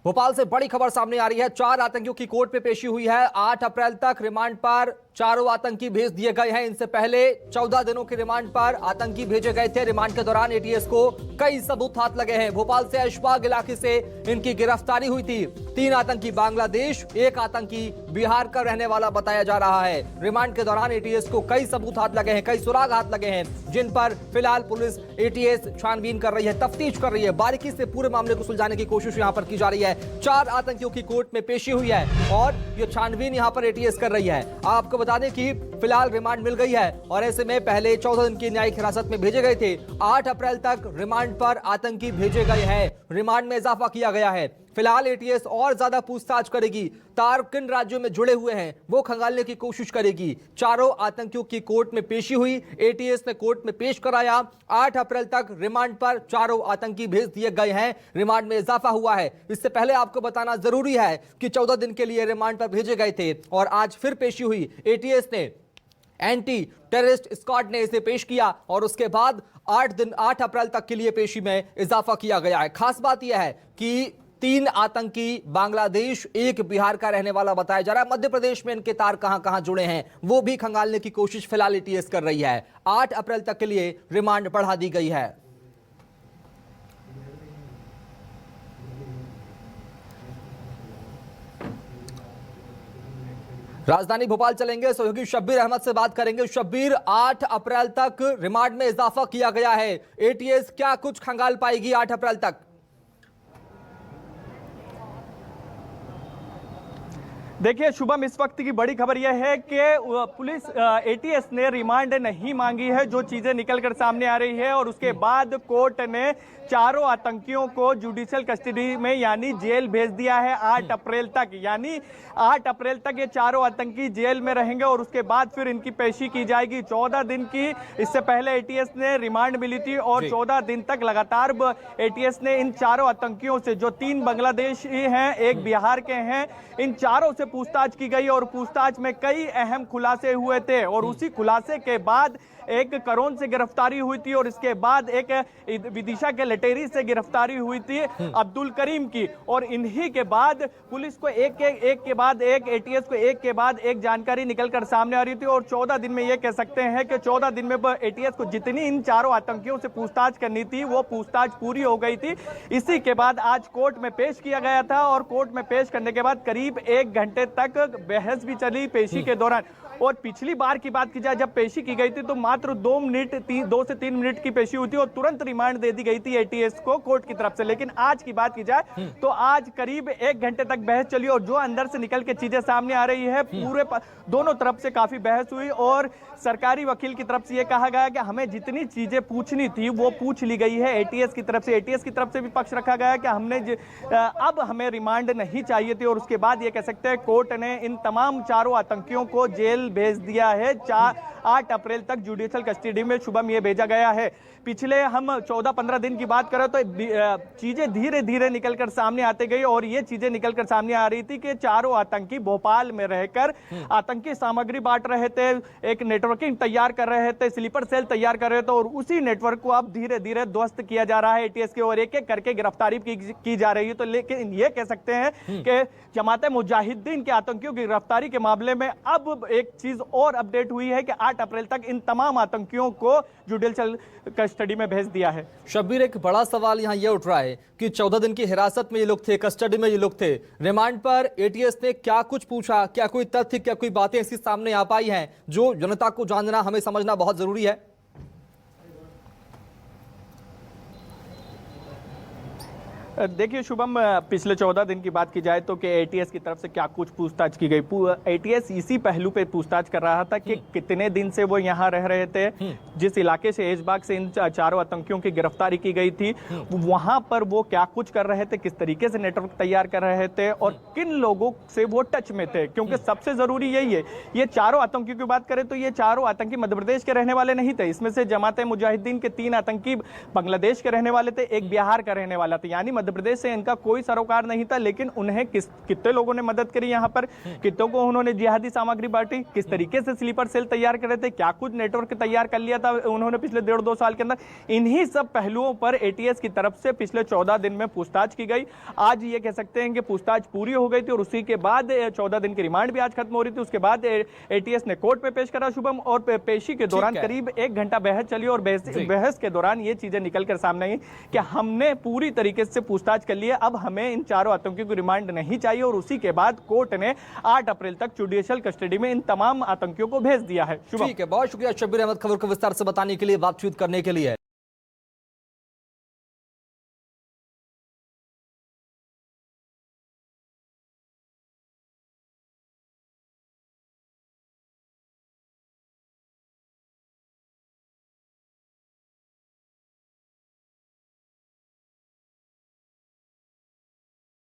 भोपाल से बड़ी खबर सामने आ रही है। 4 आतंकियों की कोर्ट में पेशी हुई है। 8 अप्रैल तक रिमांड पर चारों आतंकी भेज दिए गए हैं। इनसे पहले 14 दिनों के रिमांड पर आतंकी भेजे गए थे। रिमांड के दौरान एटीएस को कई सबूत हाथ लगे हैं। भोपाल से ऐशबाग इलाके से इनकी गिरफ्तारी हुई थी। 3 आतंकी बांग्लादेश, 1 आतंकी बिहार का रहने वाला बताया जा रहा है। रिमांड के दौरान एटीएस को कई सबूत हाथ लगे हैं, कई सुराग हाथ लगे हैं, जिन पर फिलहाल पुलिस एटीएस छानबीन कर रही है, तफ्तीश कर रही है। बारीकी से पूरे मामले को सुलझाने की कोशिश यहां पर की जा रही है। 4 आतंकियों की कोर्ट में पेशी हुई है और यह छानबीन यहां पर एटीएस कर रही है। आपको बता दें कि फिलहाल रिमांड मिल गई है और ऐसे में पहले 14 दिन की न्यायिक हिरासत में भेजे गए थे। 8 अप्रैल तक रिमांड पर आतंकी भेजे गए हैं। रिमांड में इजाफा किया गया है। फिलहाल एटीएस और ज्यादा पूछताछ करेगी। तार किन राज्यों में जुड़े हुए हैं वो खंगालने की कोशिश करेगी। चारों आतंकियों की कोर्ट में पेशी हुई, एटीएस ने कोर्ट में पेश कराया। 8 अप्रैल तक रिमांड पर चारों आतंकी भेज दिए गए हैं। रिमांड में इजाफा हुआ है। इससे पहले आपको बताना जरूरी है कि 14 दिन के लिए रिमांड पर भेजे गए थे और आज फिर पेशी हुई। एटीएस ने एंटी टेररिस्ट स्क्वाड ने इसे पेश किया और उसके बाद 8 अप्रैल तक के लिए पेशी में इजाफा किया गया है। खास बात यह है कि 3 आतंकी बांग्लादेश, 1 बिहार का रहने वाला बताया जा रहा है। मध्य प्रदेश में इनके तार कहां जुड़े हैं वो भी खंगालने की कोशिश फिलहाल एटीएस कर रही है। 8 अप्रैल तक के लिए रिमांड बढ़ा दी गई है। राजधानी भोपाल चलेंगे, सहयोगी शब्बीर अहमद से बात करेंगे। शब्बीर, 8 अप्रैल तक रिमांड में इजाफा किया गया है। एटीएस क्या कुछ खंगाल पाएगी 8 अप्रैल तक? देखिए शुभम, इस वक्त की बड़ी खबर यह है कि पुलिस एटीएस ने रिमांड नहीं मांगी है, जो चीजें निकलकर सामने आ रही है। और उसके बाद कोर्ट ने चारों आतंकियों को जुडिशियल कस्टडी में यानी जेल भेज दिया है 8 अप्रैल तक। यानी 8 अप्रैल तक ये चारों आतंकी जेल में रहेंगे और उसके बाद फिर इनकी पेशी की जाएगी। 14 दिन की इससे पहले एटीएस ने रिमांड मिली थी और 14 दिन तक लगातार एटीएस ने इन चारों आतंकियों से, जो 3 बांग्लादेशी हैं, 1 बिहार के हैं, इन चारों से पूछताछ की गई और पूछताछ में कई अहम खुलासे हुए थे। और उसी खुलासे के बाद एक करोन से गिरफ्तारी हुई थी और इसके बाद एक विदिशा के लटेरी से गिरफ्तारी हुई थी अब्दुल करीम की। और इन्हीं के बाद पुलिस को एक के बाद एक, एटीएस को एक के बाद एक जानकारी निकलकर सामने आ रही थी। और 14 दिन में ये कह सकते हैं कि 14 दिन में एटीएस को जितनी इन चारों आतंकियों से पूछताछ करनी थी वो पूछताछ पूरी हो गई थी। इसी के बाद आज कोर्ट में पेश किया गया था और कोर्ट में पेश करने के बाद करीब 1 घंटे तक बहस भी चली पेशी के दौरान। और पिछली बार की बात की जाए जब पेशी की गई थी तो मात्र 2 से 3 मिनट की पेशी हुई थी और तुरंत रिमांड दे दी गई थी एटीएस को कोर्ट की तरफ से। लेकिन आज की बात की जाए तो आज करीब 1 घंटे तक बहस चली और जो अंदर से निकल के चीजें सामने आ रही है, पूरे दोनों तरफ से काफी बहस हुई। और सरकारी वकील की तरफ से यह कहा गया कि हमें जितनी चीजें पूछनी थी वो पूछ ली गई है एटीएस की तरफ से। एटीएस की तरफ से भी पक्ष रखा गया कि अब हमें रिमांड नहीं चाहिए थी। और उसके बाद ये कह सकते हैं कोर्ट ने इन तमाम चारों आतंकियों को जेल भेज दिया है। 8 अप्रैल तक जुडिशियल कस्टडी में शुभम ये भेजा गया है। पिछले हम 14-15 दिन की बात करें तो चीजें धीरे धीरे निकलकर सामने आते गई और ये चीजें निकलकर सामने आ रही थी कि चारों आतंकी भोपाल में रहकर आतंकी सामग्री बांट रहे थे, एक नेटवर्किंग तैयार कर रहे थे, स्लीपर सेल तैयार कर रहे थे और उसी नेटवर्क को अब धीरे धीरे ध्वस्त किया जा रहा है एटीएस की ओर। एक एक करके गिरफ्तारी की जा रही है। तो लेकिन ये कह सकते हैं कि जमाते मुजाहिदीन के आतंकियों की गिरफ्तारी के मामले में अब एक चीज और अपडेट हुई है कि 8 अप्रैल तक इन तमाम आतंकियों को जुडिशियल कस्टडी में भेज दिया है। शब्बीर, एक बड़ा सवाल यहां यह उठ रहा है कि 14 दिन की हिरासत में ये लोग थे, कस्टडी में ये लोग थे, रिमांड पर एटीएस ने क्या कुछ पूछा? क्या कोई तथ्य, क्या कोई बातें ऐसी सामने आ पाई हैं जो जनता को जानना, हमें समझना बहुत जरूरी है? देखिए शुभम, पिछले 14 दिन की बात की जाए तो कि एटीएस की तरफ से क्या कुछ पूछताछ की गई। एटीएस इसी पहलू पे पूछताछ कर रहा था कि कितने दिन से वो यहाँ रह रहे थे, जिस इलाके से ऐशबाग से इन चारों आतंकियों की गिरफ्तारी की गई थी वहां पर वो क्या कुछ कर रहे थे, किस तरीके से नेटवर्क तैयार कर रहे थे और किन लोगों से वो टच में थे। क्योंकि सबसे जरूरी यही है, ये चारों आतंकियों की बात करें तो ये चारों आतंकी मध्य प्रदेश के रहने वाले नहीं थे। इसमें से जमाते मुजाहिदीन के 3 आतंकी बांग्लादेश के रहने वाले थे, 1 बिहार का रहने वाला था। यानी मध्य प्रदेश से इनका कोई सरोकार नहीं था, लेकिन उन्हें कितने लोगों ने मदद करी यहाँ पर, कितनों को उन्होंने जिहादी सामग्री बांटी, किस तरीके से स्लीपर सेल तैयार कर रहे थे, क्या कुछ नेटवर्क तैयार कर लिया था उन्होंने पिछले 1.5-2 साल के अंदर। इन्हीं सब पहलुओं पर एटीएस की तरफ से पिछले 14 दिन में पूछताछ की गई। आज ये कह सकते हैं कि पूछताछ पूरी हो गई थी और उसी के बाद 14 दिन की रिमांड भी आज खत्म हो रही थी। उसके बाद एटीएस ने कोर्ट में पेश करा शुभम, और पेशी के दौरान करीब 1 घंटा बहस चली और बहस के दौरान ये चीजें निकलकर सामने आई कि हमने पूरी तरीके से पूछताछ कर ली है, अब हमें इन चारों आतंकियों को रिमांड नहीं चाहिए। और उसी के बाद कोर्ट ने 8 अप्रैल तक जुडिशियल कस्टडी में इन तमाम आतंकियों को भेज दिया है। ठीक है, बहुत शुक्रिया शब्बीर अहमद खबर को विस्तार से बताने के लिए, बातचीत करने के लिए।